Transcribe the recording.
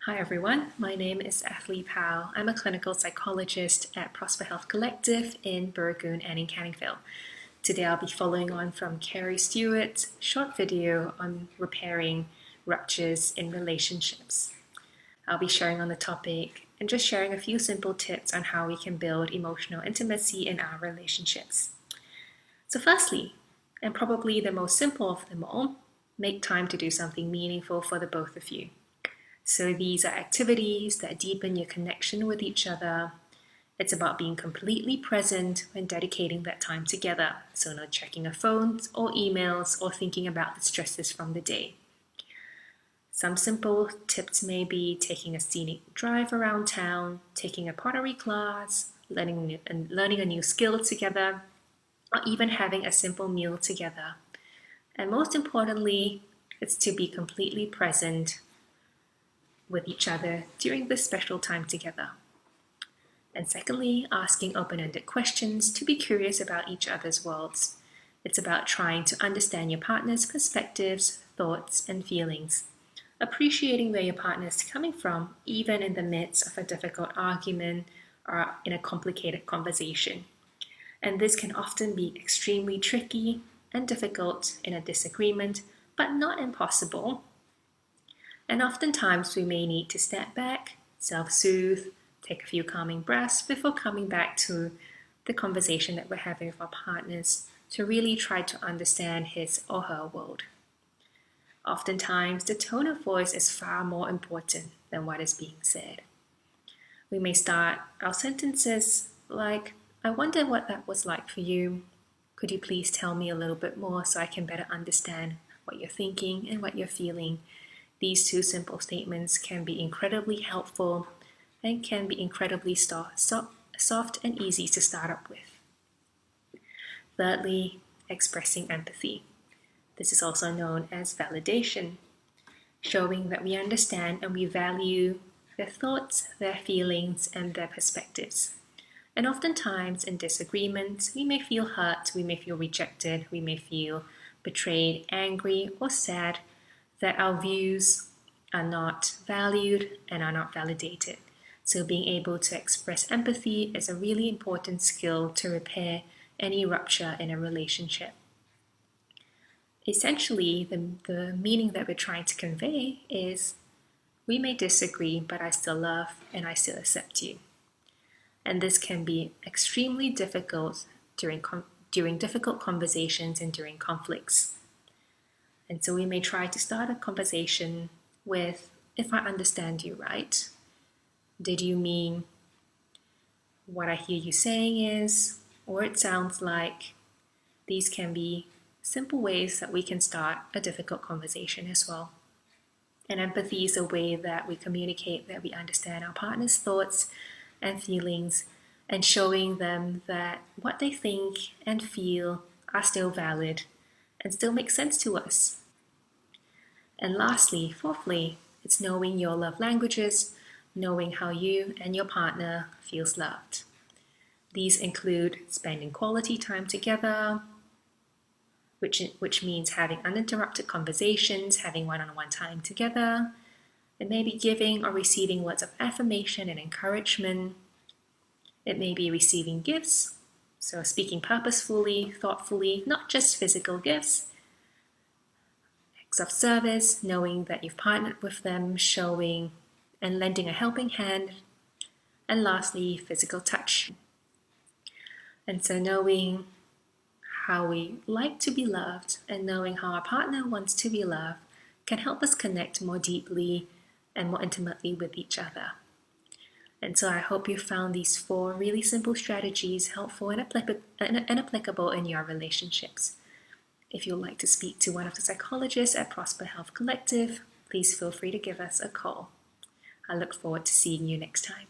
Hi everyone, my name is Athalie Phau. I'm a clinical psychologist at Prosper Health Collective in Burgoon and in Canningville. Today I'll be following on from Carrie Stewart's short video on repairing ruptures in relationships. I'll be sharing on the topic and just sharing a few simple tips on how we can build emotional intimacy in our relationships. So firstly, and probably the most simple of them all, make time to do something meaningful for the both of you. So these are activities that deepen your connection with each other. It's about being completely present when dedicating that time together. So not checking your phones or emails or thinking about the stresses from the day. Some simple tips may be taking a scenic drive around town, taking a pottery class, learning a new skill together, or even having a simple meal together. And most importantly, it's to be completely present with each other during this special time together. And secondly, asking open-ended questions to be curious about each other's worlds. It's about trying to understand your partner's perspectives, thoughts, and feelings. Appreciating where your partner is coming from, even in the midst of a difficult argument or in a complicated conversation. And this can often be extremely tricky and difficult in a disagreement, but not impossible. And oftentimes we may need to step back, self-soothe, take a few calming breaths before coming back to the conversation that we're having with our partners to really try to understand his or her world. Oftentimes, the tone of voice is far more important than what is being said. We may start our sentences like, "I wonder what that was like for you. Could you please tell me a little bit more so I can better understand what you're thinking and what you're feeling?" These two simple statements can be incredibly helpful and can be incredibly soft and easy to start up with. Thirdly, expressing empathy. This is also known as validation, showing that we understand and we value their thoughts, their feelings, and their perspectives. And oftentimes in disagreements, we may feel hurt, we may feel rejected, we may feel betrayed, angry, or sad that our views are not valued and are not validated. So being able to express empathy is a really important skill to repair any rupture in a relationship. Essentially, the meaning that we're trying to convey is, we may disagree, but I still love and I still accept you. And this can be extremely difficult during difficult conversations and during conflicts. And so we may try to start a conversation with, "If I understand you right, did you mean what I hear you saying is, or it sounds like?" These can be simple ways that we can start a difficult conversation as well. And empathy is a way that we communicate that we understand our partner's thoughts and feelings, and showing them that what they think and feel are still valid and still make sense to us. And lastly, fourthly, it's knowing your love languages, knowing how you and your partner feels loved. These include spending quality time together, which means having uninterrupted conversations, having one-on-one time together. It may be giving or receiving words of affirmation and encouragement. It may be receiving gifts, so speaking purposefully, thoughtfully, not just physical gifts. Acts of service, knowing that you've partnered with them, showing and lending a helping hand. And lastly, physical touch. And so knowing how we like to be loved and knowing how our partner wants to be loved can help us connect more deeply and more intimately with each other. And so I hope you found these 4 really simple strategies helpful and applicable in your relationships. If you'd like to speak to one of the psychologists at Prosper Health Collective, please feel free to give us a call. I look forward to seeing you next time.